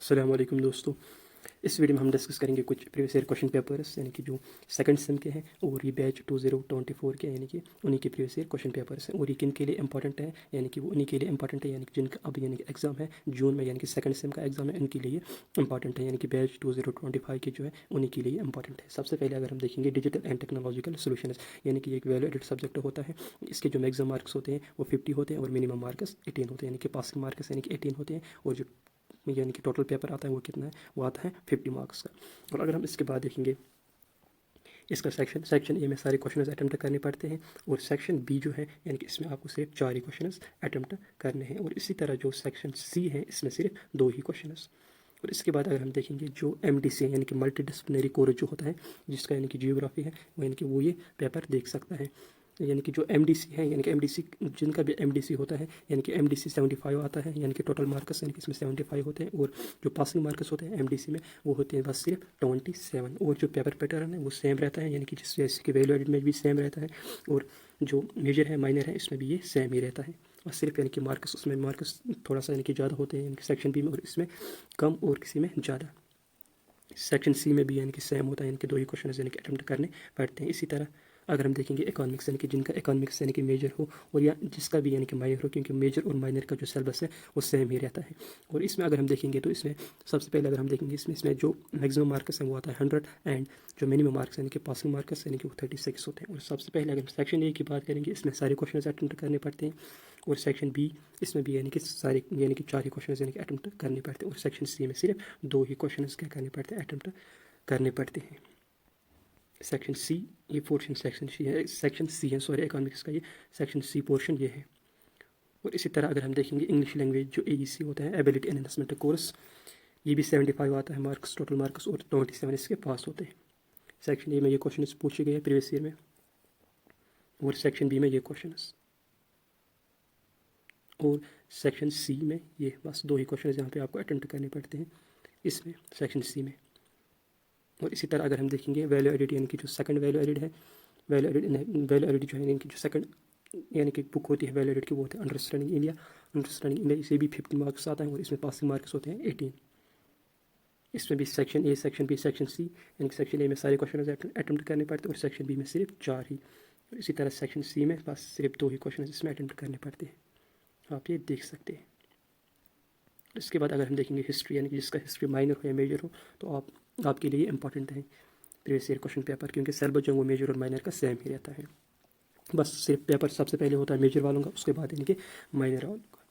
अस्सलाम वालेकुम दोस्तों। इस वीडियो में हम डिस्कस करेंगे कुछ प्रीवियस ईयर क्वेश्चन पेपर्स यानी कि जो सेकंड सेम के हैं और ये बैच 2024 के यानी कि उन्हीं के प्रीवियस ईयर क्वेश्चन पेपर्स हैं और ये किन के लिए इंपॉर्टेंट है यानी कि वो उन्हीं के लिए इंपॉर्टेंट है यानी कि जिनका अब यानी कि एग्ज़ाम है जून में यानी कि सेकंड सेम का एग्ज़ाम है उनके लिए इंपॉर्टेंट है यानी कि बैच 2025 के जो है उन्हीं के लिए इंपॉर्टेंट है। सबसे पहले अगर हम देखेंगे डिजिटल एंड टेक्नोलॉजिकल सोल्यूशंस यानी कि एक वैल्यू एडेड सब्जेक्ट होता है। इसके जो मैक्सिमम मार्क्स होते हैं वो 50 होते हैं और मिनिमम मार्क्स 18 होते हैं यानी कि पासिंग मार्क्स यानी कि 18 होते हैं और जो यानी कि टोटल पेपर आता है वो कितना है, वो आता है 50 मार्क्स का। और अगर हम इसके बाद देखेंगे इसका सेक्शन ए में सारे क्वेश्चन अटैम्प्ट करने पड़ते हैं और सेक्शन बी जो है यानी कि इसमें आपको सिर्फ 4 ही क्वेश्चन अटैम्प्ट करने हैं और इसी तरह जो सेक्शन सी है इसमें सिर्फ 2 ही क्वेश्चन। और इसके बाद अगर हम देखेंगे जो MDC है यानी कि मल्टी डिसिप्लिनरी कोर्स जो होता है जिसका यानी कि जियोग्राफी है वो यानी कि वो ये पेपर देख सकता है। यानी कि जो MDC है यानी कि MDC जिनका भी MDC होता है यानी कि MDC 75 आता है यानी कि टोटल मार्क्स यानी कि इसमें 75 होते हैं और जो पासिंग मार्क्स होते हैं MDC में वो होते हैं बस सिर्फ 27 और जो पेपर पैटर्न है वो सेम रहता है यानी कि जिस जैसे कि वैल्यू एडेड में भी सेम रहता है और जो मेजर है माइनर है इसमें भी ये सेम ही रहता है और सिर्फ यानी कि मार्क्स उसमें मार्क्स थोड़ा सा यानी कि ज़्यादा होते हैं यानी कि सेक्शन बी में और इसमें कम और किसी में ज़्यादा। सेक्शन सी में भी यानी कि सेम होता है यानी कि 2 ही क्वेश्चन यानी कि अटैम्प्ट करने पड़ते हैं। इसी तरह अगर हम देखेंगे इकोनॉमिक्स यानी कि जिनका इकोनॉमिक्स यानी कि मेजर हो और या जिसका भी यानी कि माइनर हो क्योंकि मेजर और माइनर का जो सिलेबस है वो सेम ही रहता है। और इसमें अगर हम देखेंगे तो इसमें सबसे पहले अगर हम देखेंगे इसमें जो मैक्सिमम मार्क्स हैं वो आता है 100 एंड जो मिनिमम मार्क्स यानी कि पासिंग मार्क्स यानी कि वो 36 होते हैं। और सबसे पहले अगर हम सेक्शन ए की बात करेंगे इसमें सारे क्वेश्चन अटैम्प्ट करने पड़ते हैं और सेक्शन बी इसमें भी यानी कि सारे यानी कि 4 ही क्वेश्चन यानी कि अटैम्प्ट करने पड़ते हैं और सेक्शन सी में सिर्फ 2 ही क्वेश्चन क्या करने पड़ते हैं, अटैम्प्ट करने पड़ते हैं। सेक्शन सी ये पोर्शन सेक्शन सी है सॉरी इकोनॉमिक्स का ये सेक्शन सी पोर्शन ये है। और इसी तरह अगर हम देखेंगे इंग्लिश लैंग्वेज जो AEC होता है एबिलिटी एनहांसमेंट कोर्स ये भी 75 आता है मार्क्स टोटल मार्क्स और 27 इसके पास होते हैं। सेक्शन ए में ये क्वेश्चन पूछे गए प्रीवियस ईयर में और सेक्शन बी में ये क्वेश्चन और सेक्शन सी में ये बस 2 ही क्वेश्चन यहाँ पे आपको अटेम्प्ट करने पड़ते हैं इसमें सेक्शन सी में। और इसी तरह अगर हम देखेंगे वैल्यू एडिट यानी कि जो सेकंड वैल्यू एडिट है वैल्यू एडिट जो है यानी कि जो सेकंड यानी कि बुक होती है वैल्यू एडिट की वो होती है अंडरस्टैंडिंग इंडिया इसे भी 50 मार्क्स आता है और इसमें पासिंग मार्क्स होते हैं 18। इसमें भी section A section B section C यानी कि सेक्शन ए में सारे क्वेश्चन अटैम्प्ट करने पड़ते हैं और सेक्शन बी में सिर्फ 4 ही। और इसी तरह सेक्शन सी में बस सिर्फ 2 ही क्वेश्चन इसमें अटैम्प्ट करने पड़ते हैं, आप ये देख सकते हैं। इसके बाद अगर हम देखेंगे हिस्ट्री यानी कि जिसका हिस्ट्री माइनर हो या मेजर हो तो आपके लिए इंपॉर्टेंट है प्रीवियस ईयर क्वेश्चन पेपर क्योंकि सिलेबस जो वो मेजर और माइनर का सेम ही रहता है। बस सिर्फ पेपर सबसे पहले होता है मेजर वालों का उसके बाद यानी कि माइनर वालों का।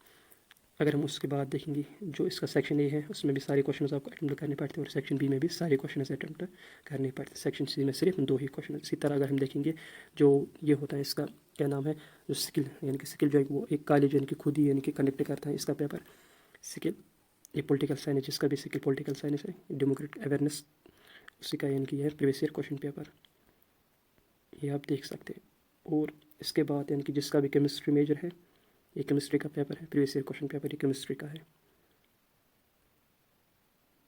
अगर हम उसके बाद देखेंगे जो इसका सेक्शन ए है उसमें भी सारे क्वेश्चन आपको अटैम्प्ट करने पड़ते हैं और सेक्शन बी में भी सारे क्वेश्चन अटैम्प्ट करने पड़ते हैं। सेक्शन सी में सिर्फ 2 ही क्वेश्चन। इसी तरह अगर हम देखेंगे जो ये होता है इसका क्या नाम है जो स्किल यानी कि स्किल जो है वो एक कॉलेज यानी कि खुद ही यानी कि कंडक्ट करता है इसका पेपर स्किल। ये पॉलिटिकल साइंस जिसका भी स्किल पॉलिटिकल साइंस है डेमोक्रेटिक अवेयरनेस उसी का यानी कि यह प्रीवियस ईयर क्वेश्चन पेपर ये आप देख सकते हैं। और इसके बाद यानी कि जिसका भी केमिस्ट्री मेजर है ये केमिस्ट्री का पेपर है प्रीवियस ईयर क्वेश्चन पेपर ये केमिस्ट्री का है।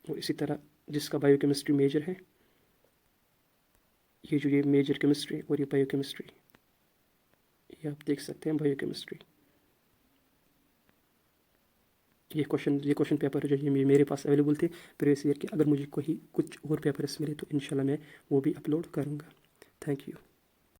और इसी तरह जिसका बायो केमिस्ट्री मेजर है ये जो ये मेजर केमिस्ट्री और ये बायो केमिस्ट्री ये आप देख सकते हैं बायो केमिस्ट्री ये क्वेश्चन पेपर जो ये मेरे पास अवेलेबल थे प्रीवियस ईयर के। अगर मुझे कोई कुछ और पेपर्स मिले तो इंशाल्लाह मैं वो भी अपलोड करूँगा। Thank you.